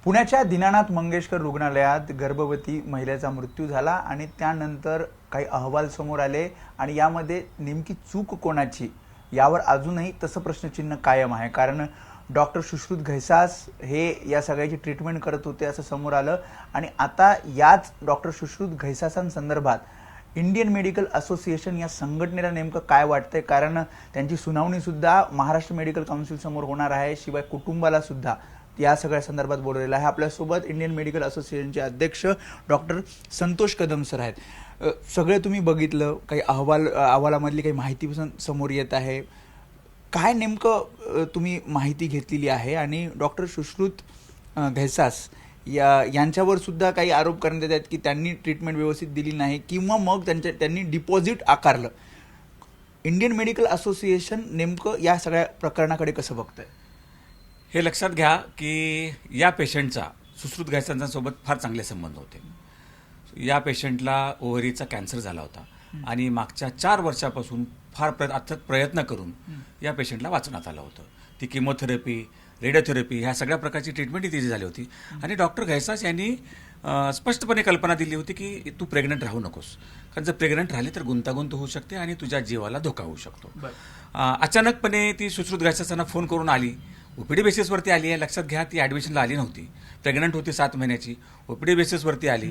पुण्याच्या दीनानाथ मंगेशकर रुग्णालयात गर्भवती महिलेचा मृत्यू झाला आणि त्यानंतर काही अहवाल समोर आले आणि यामध्ये नेमकी चूक कोणाची यावर अजूनही तसं प्रश्नचिन्ह कायम आहे। कारण डॉक्टर सुश्रुत घैसास हे या सगळ्याची ट्रीटमेंट करत होते असं समोर आलं आणि आता याच डॉक्टर सुश्रुत घैसासांसंदर्भात इंडियन मेडिकल असोसिएशन या संघटनेला नेमकं काय वाटतंय, कारण त्यांची सुनावणी सुद्धा महाराष्ट्र मेडिकल काउन्सिल समोर होणार आहे। शिवाय कुटुंबाला सुद्धा या सगळ्या संदर्भात बोललेलं आहे। आपल्यासोबत इंडियन मेडिकल असोसिएशनचे अध्यक्ष डॉक्टर संतोष कदम सर आहेत। सगळे तुम्ही बघितलं, काही अहवालामधली काही माहिती समोर येत आहे, काय नेमकं तुम्ही माहिती घेतलेली आहे आणि डॉक्टर सुश्रुत घैसास यांच्यावर सुद्धा काही आरोप करण्यात येत आहेत की त्यांनी ट्रीटमेंट व्यवस्थित दिली नाही किंवा मग त्यांनी डिपॉझिट आकारलं। इंडियन मेडिकल असोसिएशन नेमकं या सगळ्या प्रकरणाकडे कसं बघतंय? हे लक्षात घ्या की या पेशंटचा सुश्रुत घैसासांसोबत फार चांगले संबंध होते। या पेशंटला ओव्हरीचा कॅन्सर झाला होता आणि मागच्या 4 वर्षापासून फार अथक प्रयत्न करून या पेशंटला वाचवण्यात आलं होतं। ती किमोथेरपी, रेडिओथेरपी ह्या सगळ्या प्रकारची ट्रीटमेंट तिची झाली होती आणि डॉक्टर घैसास यांनी स्पष्टपणे कल्पना दिली होती की तू प्रेग्नंट राहू नकोस, कारण जर प्रेग्नंट राहिली तर गुंतागुंत होऊ शकते आणि तुझ्या जीवाला धोका होऊ शकतो। अचानकपणे ती सुश्रुत घैसासांना फोन करून आली, ओपीडी बेसिसवरती आली आहे। लक्षात घ्या, ती ॲडमिशनला आली नव्हती, प्रेग्नंट होती 7 महिन्याची, ओपीडी बेसिसवरती आली।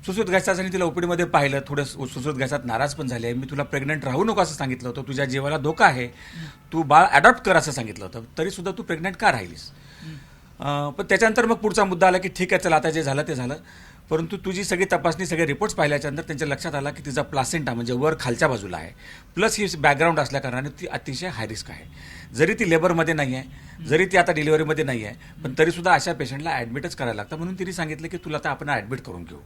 सुश्रुत घैसासांनी तिला ओपीडीमध्ये पाहिलं, थोडं सुश्रुत घैसास नाराज पण झाले। मी तुला प्रेग्नंट राहू नको असं सांगितलं होतं, तुझ्या जीवाला धोका आहे, तू बाळ अडॉप्ट कर असं सांगितलं होतं, तरी सुद्धा तू प्रेग्नंट का राहिलीस? पण त्याच्यानंतर मग पुढचा मुद्दा आला की ठीक आहे चला आता जे झालं ते झालं, परंतु तुझी सगळी तपासणी, सगळे रिपोर्ट्स पाहिल्याच्यानंतर त्यांच्या लक्षात आला की तिचा प्लासेंटा म्हणजे वर खालच्या बाजूला आहे, प्लस ही बॅकग्राऊंड असल्याकारणाने ती अतिशय हाय रिस्क आहे। जरी ती लेबरमध्ये नाही आहे, जरी ती आता डिलिव्हरीमध्ये नाही आहे, पण तरीसुद्धा अशा पेशंटला ॲडमिटच करायला लागतं। म्हणून तिने सांगितलं की तुला आता आपण ॲडमिट करून घेऊ।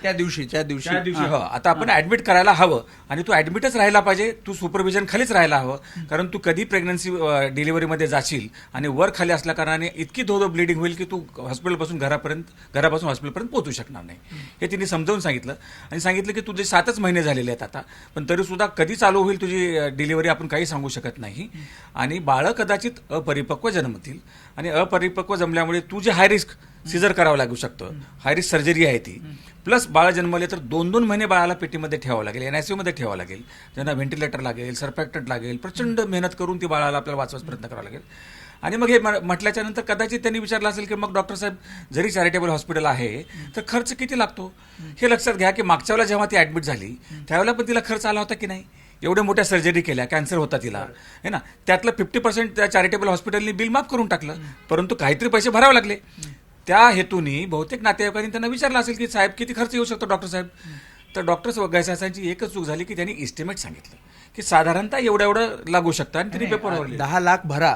त्या दिवशी हो, आता आपण ॲडमिट करायला हवं आणि तू ॲडमिटच राहायला पाहिजे, तू सुपरविजन खालीच राहायला हवं, कारण तू कधी प्रेग्नन्सी डिलिव्हरीमध्ये जाशील आणि वर खाली असल्या कारणाने इतकी धोधो ब्लिडिंग होईल की तू घरापासून हॉस्पिटलपर्यंत पोहोचू शकणार नाही। हे तिने समजावून सांगितलं आणि सांगितलं की तुझे 7च महिने झालेले आहेत आता, पण तरीसुद्धा कधी चालू होईल तुझी डिलिव्हरी आपण काही सांगू शकत नाही आणि बाळं कदाचित अपरिपक्व जन्मतील आणि अपरिपक्व जमल्यामुळे तू जे हाय रिस्क सिजर करावं लागू शकतं, हाय रिस्क सर्जरी आहे ती, प्लस बाळ जन्मले तर 2-2 महिने बाळाला पेटीमध्ये ठेवावं लागेल, NICU मध्ये ठेवावं लागेल, ज्यांना व्हेंटिलेटर लागेल, सर्फॅक्टंट लागेल, प्रचंड मेहनत करून ती बाळाला आपल्याला वाचवायचा प्रयत्न करावा लागेल। आणि मग हे म्हटल्याच्या नंतर कदाचित त्यांनी विचारलं असेल की मग डॉक्टर साहेब जरी चॅरिटेबल हॉस्पिटल आहे तर खर्च किती लागतो? हे लक्षात घ्या की मागच्या वेळेला जेव्हा ती ॲडमिट झाली त्यावेळेला पण तिला खर्च आला होता की नाही? एवढ्या मोठ्या सर्जरी केल्या, कॅन्सर होता तिला, है ना, त्यातलं 50% त्या चॅरिटेबल हॉस्पिटलनी बिल माफ करून टाकलं, परंतु काहीतरी पैसे भरावे लागले। त्या हेतूनी बहुतेक नातेवाईकांनी त्यांना विचारलं असेल की साहेब किती खर्च येऊ शकतो डॉक्टर साहेब? तर डॉक्टर घैसासांची एकच चूक झाली की त्यांनी इस्टिमेट सांगितलं की साधारणतः एवढं लागू शकतं आणि तिने पेपरवर 10 लाख भरा,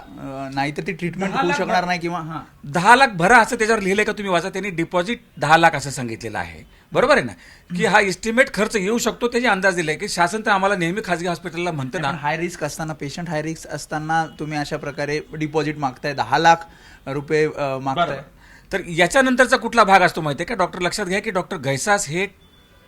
नाहीतर ती ट्रीटमेंट होऊ शकणार नाही किंवा 10 लाख भरा असं त्याच्यावर लिहिलंय का तुम्ही वाचा? त्यांनी डिपॉझिट 10 लाख असं सांगितलेलं आहे, बरोबर आहे ना, की हा इस्टिमेट खर्च येऊ शकतो त्याची अंदाज दिलाय की शासन तर आम्हाला नेहमी खासगी हॉस्पिटलला म्हणतं ना, हाय रिस्क असताना, पेशंट हाय रिस्क असताना तुम्ही अशा प्रकारे डिपॉझिट मागताय, 10 लाख रुपये मागताय। तर याच्यानंतरचा कुठला भाग असतो माहिती आहे का? डॉक्टर लक्षात घ्या की डॉक्टर घैसास हे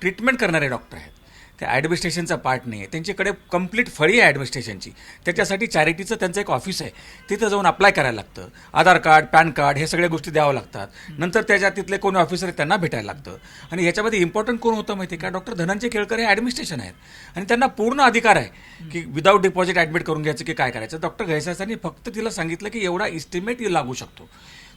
ट्रीटमेंट करणारे डॉक्टर आहेत, त्या ॲडमिनिस्ट्रेशनचा पार्ट नाही आहे, त्यांच्याकडे कंप्लीट फळी आहे ॲडमिनिस्ट्रेशनची। त्याच्यासाठी चॅरिटीचं त्यांचं एक ऑफिस आहे, तिथं जाऊन अप्लाय करायला लागतं, आधार कार्ड, पॅन कार्ड हे सगळ्या गोष्टी द्यावं लागतात, नंतर त्याच्या तिथले कोणी ऑफिसर आहेत त्यांना भेटायला लागतं आणि ह्याच्यामध्ये इम्पॉर्टंट कोण होतं माहिती आहे का? डॉक्टर धनंजय केळकर हे ॲडमिनिस्ट्रेशन आहेत आणि त्यांना पूर्ण अधिकार आहे की विदाऊट डिपॉझिट ॲडमिट करून घ्यायचं की काय करायचं। डॉक्टर घैसासांनी फक्त तिला सांगितलं की एवढा इस्टिमेट लागू शकतो,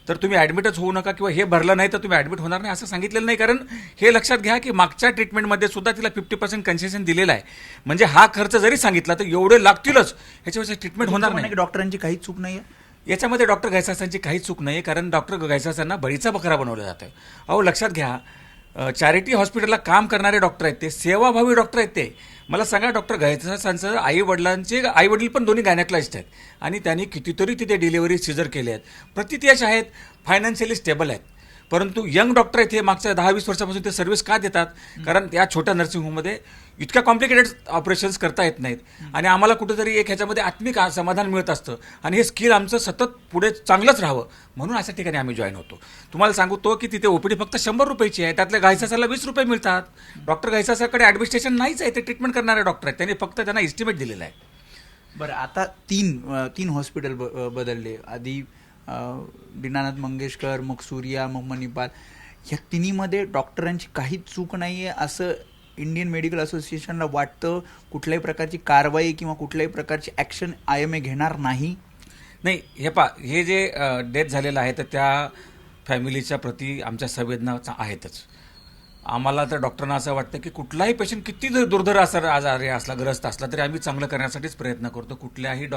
तर तुम्ही ॲडमिटच होऊ नका किंवा हे भरलं नाही तर तुम्ही ॲडमिट होणार नाही असं सांगितलेलं नाही, कारण हे लक्षात घ्या की मागच्या ट्रीटमेंटमध्ये सुद्धा तिला 50% कन्सेशन दिलेलं आहे, म्हणजे हा खर्च जरी सांगितला तर एवढे लागतीलच, ह्याच्यावर ट्रीटमेंट होणार नाही। डॉक्टरांची काही चूक नाही आहे याच्यामध्ये, डॉक्टर घैसासांची काही चूक नाही, कारण डॉक्टर घैसासांना बळीचा बकरा बनवलं जातं। अहो लक्षात घ्या, चॅरिटी हॉस्पिटलला काम करणारे डॉक्टर आहेत ते, सेवाभावी डॉक्टर आहेत ते। मला सांगा, डॉक्टर घैसासांचं आई वडील पण दोन्ही गायनेकॉलॉजिस्ट आहेत आणि त्यांनी कितीतरी तिथे डिलिव्हरी सिजर केले आहेत, प्रतियश आहेत, फायनान्शियली स्टेबल आहेत, परंतु यंग डॉक्टर आहेत हे मागच्या 10-20 वर्षापासून ते सर्व्हिस का देतात? कारण त्या छोट्या नर्सिंग होममध्ये इतक्या कॉम्प्लिकेटेड ऑपरेशन्स करता येत नाहीत आणि आम्हाला कुठेतरी एक ह्याच्यामध्ये आत्मिक समाधान मिळत असतं आणि हे स्किल आमचं सतत पुढे चांगलंच राहावं म्हणून अशा ठिकाणी आम्ही जॉईन होतो। तुम्हाला सांगतो की तिथे ओपीडी फक्त 100 रुपयाची आहे, त्यातल्या घैसासाला 20 रुपये मिळतात। डॉक्टर घैसासाकडे ॲडमिनिस्ट्रेशन नाहीच आहे, ते ट्रीटमेंट करणारे डॉक्टर आहेत, त्यांनी फक्त त्यांना इस्टिमेट दिलेला आहे। बरं, आता तीन हॉस्पिटल बदलले, आधी दीनानाथ मंगेशकर, मग सूर्या, मग मणिपाल, ह्या तिन्हीमध्ये डॉक्टरांची काहीच चूक नाही आहे असं इंडियन मेडिकल असोसिएशनला वाटतं? कुठल्याही प्रकारची कारवाई किंवा कुठल्याही प्रकारची ॲक्शन IMA घेणार नाही? नाही, हे जे डेथ झालेलं आहे तर त्या फॅमिलीच्या प्रती आमच्या संवेदना आहेतच. आम्हाला तर डॉक्टरांना असं वाटतं की कुठलाही पेशंट किती दुर्धर आजारी असला, ग्रस्त असला, तरी आम्ही चांगलं करण्यासाठीच प्रयत्न करतो. कुठल्याही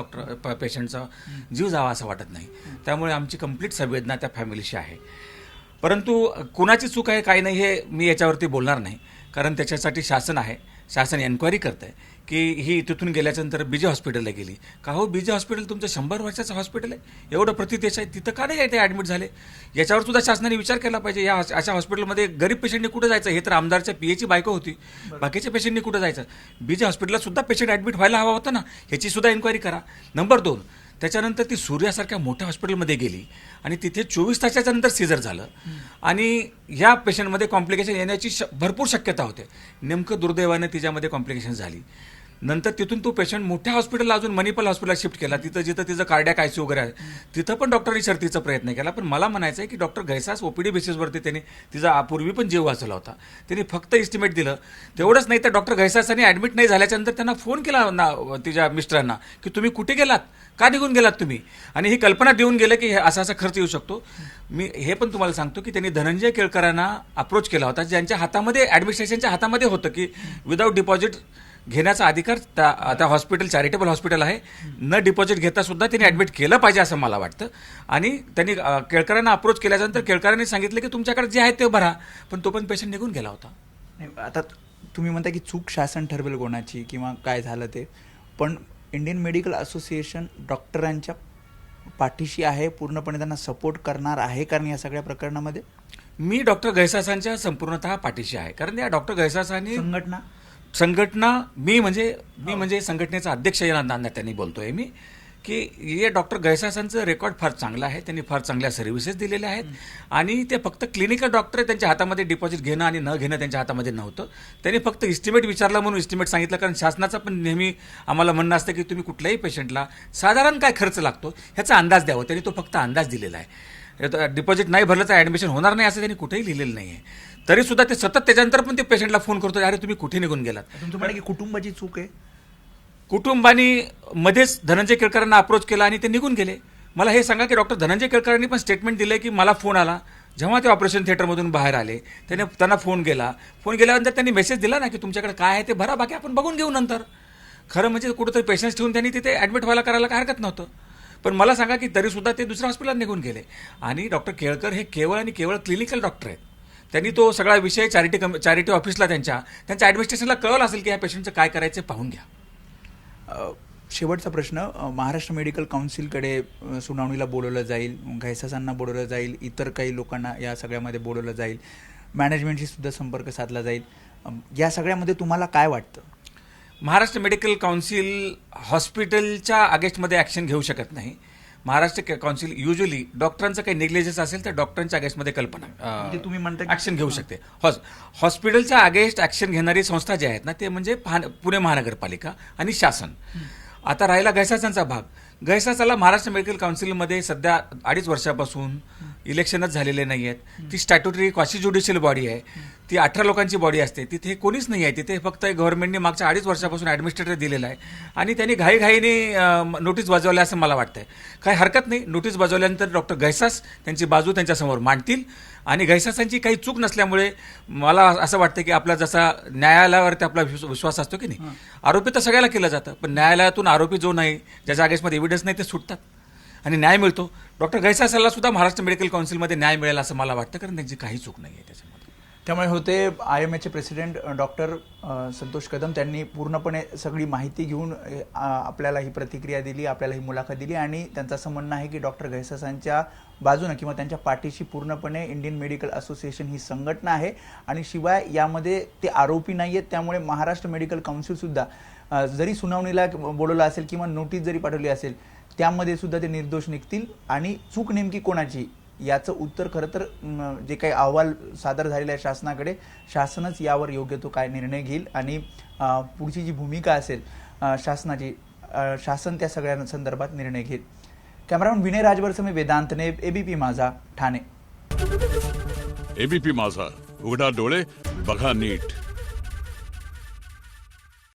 पेशंटचा जीव जावा असं वाटत नाही. त्यामुळे आमची कंप्लीट संवेदना त्या फॅमिलीशी आहे. परंतु कुणाची चूक आहे काही नाही हे मी याच्यावरती बोलणार नाही, कारण त्याच्यासाठी शासन आहे. शासन एन्क्वायरी करत आहे की ही तिथून गेल्याच्यानंतर बीजे हॉस्पिटलला गेली का. हो, बीजे हॉस्पिटल तुमचं 100 वर्षाचं हॉस्पिटल आहे, एवढं प्रतिदेश आहे, तिथं का नाही ते ॲडमिट झाले? याच्यावर सुद्धा शासनाने विचार केला पाहिजे. या अशा हॉस्पिटलमध्ये गरीब पेशंटनी कुठं जायचं? हे तर आमदारच्या PAची बायको होती, बाकीच्या पेशंटनी कुठं जायचं? बीजे हॉस्पिटलला सुद्धा पेशंट ॲडमिट व्हायला हवा होता ना, ह्याची सुद्धा एन्क्वायरी करा. नंबर 2, त्याच्यानंतर ती सूर्यासारख्या मोठ्या हॉस्पिटलमध्ये गेली आणि तिथे 24 तासाच्या नंतर सीझर झालं आणि ह्या पेशंटमध्ये कॉम्प्लिकेशन येण्याची भरपूर शक्यता होते. नेमकं दुर्दैवाने तिच्यामध्ये कॉम्प्लिकेशन झाली. नंतर तिथून तो पेशंट मोठ्या हॉस्पिटलला अजून मणिपाल हॉस्पिटलला शिफ्ट केला. जिथं तिचं कार्डियाक ICU वगैरे आहे, तिथं पण डॉक्टरांनी शर्थीचा प्रयत्न केला. पण मला म्हणायचं आहे की डॉक्टर घैसास OPD बेसिसवरती त्यांनी तिचा पूर्वी पण जीव वाचवला होता. त्यांनी फक्त एस्टिमेट दिलं. तेवढंच नाही तर डॉक्टर घैसासांनी ॲडमिट नाही झाल्याच्यानंतर त्यांना फोन केला तिच्या मिस्टरांना की तुम्ही कुठे गेलात, का निघून गेलात तुम्ही, आणि ही कल्पना देऊन गेलं की असा खर्च येऊ शकतो. मी हे पण तुम्हाला सांगतो की त्यांनी धनंजय केळकरांना अप्रोच केला होता, ज्यांच्या हातामध्ये ॲडमिनिस्ट्रेशनच्या हातामध्ये होतं की विदाऊट डिपॉझिट घेण्याचा अधिकार त्या हॉस्पिटल चॅरिटेबल हॉस्पिटल आहे. न डिपॉझिट घेता सुद्धा त्यांनी ॲडमिट केलं पाहिजे असं मला वाटतं. आणि त्यांनी केळकरांना अप्रोच केल्यानंतर केळकरांनी सांगितलं की तुमच्याकडे जे आहे ते भरा, पण तो पण पेशंट निघून गेला होता. आता तुम्ही म्हणता की चूक शासन ठरवेल कोणाची किंवा काय झालं ते, पण इंडियन मेडिकल असोसिएशन डॉक्टरांच्या पाठीशी आहे, पूर्णपणे त्यांना सपोर्ट करणार आहे. कारण या सगळ्या प्रकरणामध्ये मी डॉक्टर घैसासांच्या संपूर्णतः पाठीशी आहे. कारण या डॉक्टर घैसासांनी संघटना मी म्हणजे संघटनेचा अध्यक्ष या नात्याने बोलतोय मी की हे डॉक्टर घैसासांचं रेकॉर्ड फार चांगलं आहे. त्यांनी फार चांगल्या सर्व्हिसेस दिलेल्या आहेत आणि ते फक्त क्लिनिकल डॉक्टर आहे. त्यांच्या हातामध्ये डिपॉझिट घेणं आणि न घेणं त्यांच्या हातामध्ये नव्हतं. त्यांनी फक्त इस्टिमेट विचारला म्हणून इस्टिमेट सांगितलं. कारण शासनाचं पण नेहमी आम्हाला म्हणणं असतं की तुम्ही कुठल्याही पेशंटला साधारण काय खर्च लागतो ह्याचा अंदाज द्यावा. त्यांनी तो फक्त अंदाज दिलेला आहे. डिपॉझिट नाही भरलं तर ॲडमिशन होणार नाही असं त्यांनी कुठेही लिहिलेलं नाही आहे. तरी सुद्धा ते सतत त्याच्यानंतर पण ते पेशंटला फोन करतो, अरे तुम्ही कुठे निघून गेलात. तुमचं म्हणणं की कुटुंबाची चूक आहे? कुटुंबानी मध्येच धनंजय केळकरांना अप्रोच केला आणि ते निघून गेले. मला हे सांगा की डॉक्टर धनंजय केळकरांनी पण स्टेटमेंट दिलं की मला फोन आला जेव्हा ते ऑपरेशन थिएटरमधून बाहेर आले, त्यांना फोन गेल्यानंतर त्यांनी मेसेज दिला ना की तुमच्याकडे काय आहे ते भरा, बाकी आपण बघून घेऊ नंतर. खरं म्हणजे कुठंतरी पेशंट्स ठेवून त्यांनी तिथे ॲडमिट करायला काय हरकत नव्हतं. पण मला सांगा की तरी सुद्धा ते दुसऱ्या हॉस्पिटलला निघून गेले. आणि डॉक्टर केळकर हे केवळ आणि केवळ क्लिनिकल डॉक्टर आहेत. त्यांनी तो सगळा विषय चॅरिटी ऑफिसला त्यांच्या ॲडमिनिस्ट्रेशनला कळवलं असेल की या पेशंटचं काय करायचं पाहून घ्या. शेवटचा प्रश्न, महाराष्ट्र मेडिकल काउन्सिलकडे सुनावणीला बोलवलं जाईल, घैसासांना बोलवलं जाईल, इतर काही लोकांना या सगळ्यामध्ये बोलवलं जाईल, मॅनेजमेंटशी सुद्धा संपर्क साधला जाईल. या सगळ्यामध्ये तुम्हाला काय वाटतं? महाराष्ट्र मेडिकल काउन्सिल हॉस्पिटलच्या अगेन्स्टमध्ये ॲक्शन घेऊ शकत नाही. महाराष्ट्र काउन्सिल युजली डॉक्टरांचं काही नेग्लिजन्स असेल तर डॉक्टरांच्या अगेन्स्टमध्ये म्हणजे तुम्ही म्हणता ॲक्शन घेऊ शकते. हॉस्पिटलच्या अगेन्स्ट ॲक्शन घेणारी संस्था जे आहेत ना ते म्हणजे पुणे महानगरपालिका आणि शासन. आता राहिला घैसासांचा भाग. घैसासाला महाराष्ट्र मेडिकल काउन्सिलमध्ये सध्या 2.5 वर्षापासून इलेक्शनच झालेले नाही आहेत. ती स्टॅट्युटरी क्वासी ज्युडिशियल बॉडी आहे. ती 18 लोकांची बॉडी असते. तिथे कोणीच नाही आहे. तिथे फक्त गव्हर्नमेंटने मागच्या 2.5 वर्षापासून ॲडमिनिस्ट्रेटर दिलेला आहे आणि त्यांनी घाईघाईने नोटीस बजावल्या असं मला वाटतंय. काही हरकत नाही, नोटीस बजावल्यानंतर डॉक्टर घैसास त्यांची बाजू त्यांच्यासमोर मांडतील आणि घैसासांची काही चूक नसल्यामुळे मला असं वाटतं की आपला जसा न्यायालयावरती आपला विश्वास असतो की नाही, आरोपी तर सगळ्याला केलं जातं, पण न्यायालयातून आरोपी जो नाही, ज्याच्या अगेन्स्टमध्ये एव्हिडन्स नाही, ते सुटतात आणि न्याय मिळतो. डॉक्टर घैसासाला सुद्धा महाराष्ट्र मेडिकल काउन्सिलमध्ये न्याय मिळेल असं मला वाटतं, कारण त्यांची काही चूक नाही आहे त्याच्यामध्ये. त्यामुळे होते IMAचे प्रेसिडेंट डॉक्टर संतोष कदम, त्यांनी पूर्णपणे सगळी माहिती घेऊन आपल्याला ही प्रतिक्रिया दिली, आपल्याला ही मुलाखत दिली आणि त्यांचं असं म्हणणं आहे की डॉक्टर घैसासांच्या बाजूनं किंवा त्यांच्या पाठीशी पूर्णपणे इंडियन मेडिकल असोसिएशन ही संघटना आहे आणि शिवाय यामध्ये ते आरोपी नाही आहेत. त्यामुळे महाराष्ट्र मेडिकल काउन्सिलसुद्धा जरी सुनावणीला बोलवलं असेल किंवा नोटीस जरी पाठवली असेल त्यामध्ये सुद्धा ते निर्दोष निघतील आणि चूक नेमकी कोणाची याचं उत्तर खरं तर जे काही अहवाल सादर झालेला आहे शासनाकडे, शासनच यावर योग्य तो काय निर्णय घेईल आणि पुढची जी भूमिका असेल शासनाची, शासन त्या सगळ्या संदर्भात निर्णय घेईल. कॅमेरामन विनय राजवरसह मी वेदांत नेब, एबीपी माझा, ठाणे. एबीपी माझा, उघडा डोळे बघा नीट.